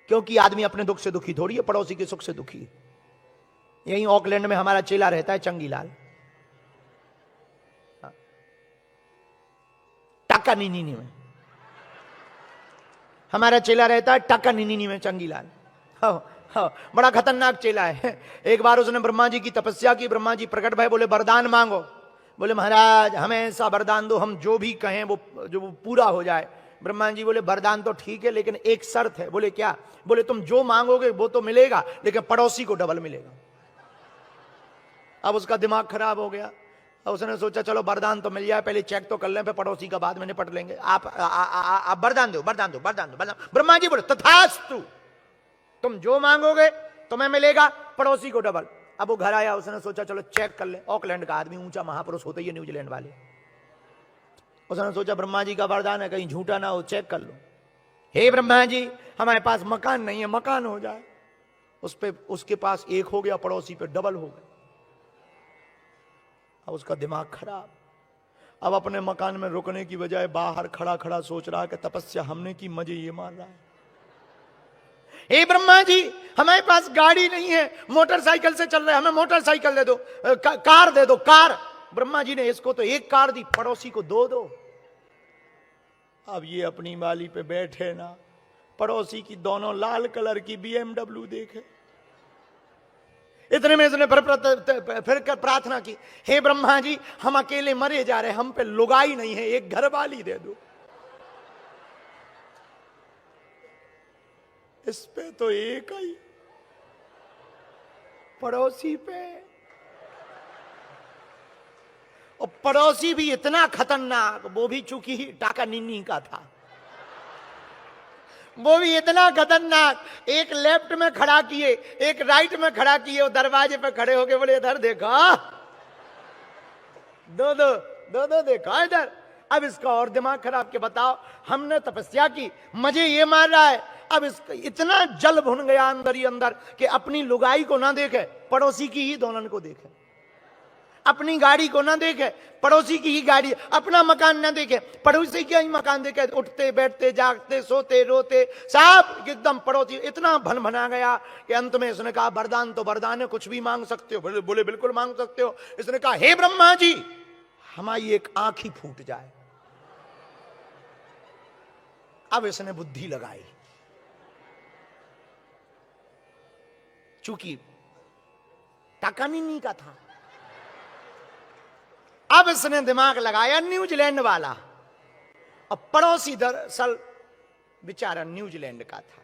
क्योंकि आदमी अपने दुख से दुखी थोड़ी है, पड़ोसी के सुख से दुखी है। यहीं ऑकलैंड में हमारा चेला रहता है चंगीलाल, टाकानिनी में हमारा चेला रहता है, टाकानिनी में चंगीलाल। बड़ा खतरनाक चेला है। एक बार उसने ब्रह्मा जी की तपस्या की, ब्रह्मा जी प्रकट भय, बोले वरदान मांगो। बोले महाराज हमें ऐसा वरदान दो, हम जो भी कहें वो पूरा हो जाए। ब्रह्मा जी बोले वरदान तो ठीक है, लेकिन एक शर्त है। बोले क्या? बोले तुम जो मांगोगे वो तो मिलेगा, लेकिन पड़ोसी को डबल मिलेगा। अब उसका दिमाग खराब हो गया। अब उसने सोचा चलो वरदान तो मिल जाए, पहले चेक तो कर लें, फिर पड़ोसी का बाद में निपट लेंगे। आप वरदान दो, वरदान दो, वरदान दो, वरदान। ब्रह्मा जी बोले तथास्तु, तुम जो मांगोगे तुम्हें मिलेगा, पड़ोसी को डबल। अब वो घर आया, उसने सोचा चलो चेक कर ले। ऑकलैंड का आदमी, ऊंचा महापुरुष होते ही न्यूजीलैंड वाले। उसने सोचा ब्रह्मा जी का वरदान है, कहीं झूठा ना हो, चेक कर लो। हे ब्रह्मा जी हमारे पास मकान नहीं है, मकान हो जाए। उसके पास एक हो गया, पड़ोसी पे डबल हो गया। अब उसका दिमाग खराब। अब अपने मकान में रुकने की बजाय बाहर खड़ा खड़ा सोच रहा है कि तपस्या हमने की, मजे ये मार रहा है। हे ब्रह्मा जी हमारे पास गाड़ी नहीं है, मोटरसाइकिल से चल रहे, हमें मोटरसाइकिल दे दो, कार दे दो, कार। ब्रह्मा जी ने इसको तो एक कार दी, पड़ोसी को दो दो। अब ये अपनी माली पे बैठे ना, पड़ोसी की दोनों लाल कलर की BMW देखे। इतने में इसने फिर प्रार्थना की, हे ब्रह्मा जी हम अकेले मरे जा रहे, हम पे लुगाई नहीं है, एक घर वाली दे दो। इस पे तो एक ही, पड़ोसी पे। और पड़ोसी भी इतना खतरनाक, वो भी चूंकि टाकानिनी का था, वो भी इतना खतरनाक, एक लेफ्ट में खड़ा किए, एक राइट में खड़ा किए, वो दरवाजे पे खड़े होके बोले इधर देखा, दो दो दो दो देखा इधर। अब इसका और दिमाग खराब के बताओ, हमने तपस्या की, मजे ये मार रहा है। अब इसका इतना जल भुन गया अंदर ही अंदर कि अपनी लुगाई को ना देखे, पड़ोसी की ही दोनों को देखे। अपनी गाड़ी को ना देखे, पड़ोसी की ही गाड़ी। अपना मकान ना देखे, पड़ोसी का ही मकान देखे। उठते बैठते जागते सोते रोते सब एकदम पड़ोसी। इतना भन भना गया कि अंत में इसने कहा वरदान तो वरदान है, कुछ भी मांग सकते हो। बोले बिल्कुल मांग सकते हो। इसने कहा हे ब्रह्मा जी हमारी एक आंख ही फूट जाए। अब इसने बुद्धि लगाई, चूंकि टाकानिनी का था। अब इसने दिमाग लगाया न्यूजीलैंड वाला, और पड़ोसी दरअसल बेचारा न्यूजीलैंड का था।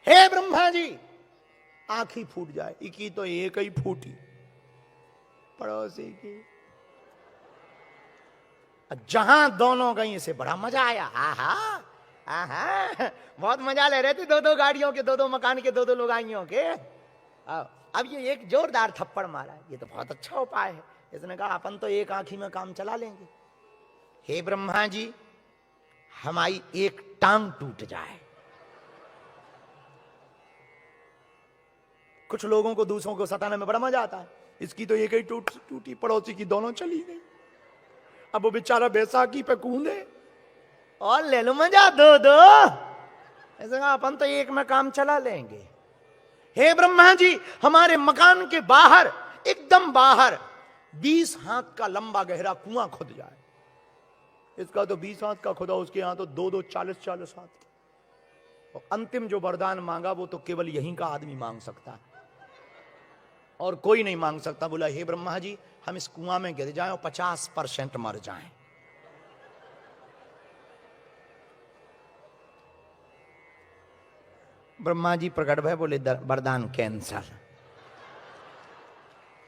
हे ब्रह्मा जी आंख ही फूट जाए, इकी तो एक ही फूटी, पड़ोसी की। जहां दोनों गई इसे बड़ा मजा आया। आहा आहा बहुत मजा ले रहे थे, दो दो गाड़ियों के, दो दो मकान के, दो दो लुगाइयों के। अब ये एक जोरदार थप्पड़ मारा, ये तो बहुत अच्छा उपाय है। इसने कहा अपन तो एक आंखी में काम चला लेंगे। हे ब्रह्मा जी हमारी एक टांग टूट जाए। कुछ लोगों को दूसरों को सताने में बड़ा मजा आता है, इसकी तो एक ही टूटी, पड़ोसी की दोनों चली गई। अब वो बेचारा बैसाखी पे कूदे और ले लो मजा, दो दो। ऐसे कहा अपन तो एक में काम चला लेंगे। हे ब्रह्मा जी हमारे मकान के बाहर, एकदम बाहर 20 हाथ का लंबा गहरा कुआं खुद जाए। इसका तो 20 हाथ का खुदा, उसके यहां तो दो दो 40 हाथ। और अंतिम जो वरदान मांगा वो तो केवल यहीं का आदमी मांग सकता है, और कोई नहीं मांग सकता। बोला हे ब्रह्मा जी हम इस कुआं में गिर जाएं और 50% मर जाएं। ब्रह्मा जी प्रकट भय, बोले वरदान कैंसल।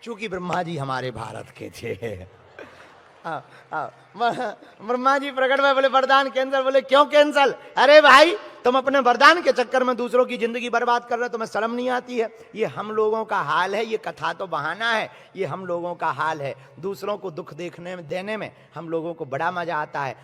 चूंकि ब्रह्मा जी हमारे भारत के थे। ब्रह्मा जी प्रकट भय, बोले वरदान कैंसल। बोले क्यों कैंसल? अरे भाई तुम अपने वरदान के चक्कर में दूसरों की जिंदगी बर्बाद कर रहे हो, तुम्हें शर्म नहीं आती है? ये हम लोगों का हाल है, ये कथा तो बहाना है, ये हम लोगों का हाल है। दूसरों को दुख देने में हम लोगों को बड़ा मजा आता है।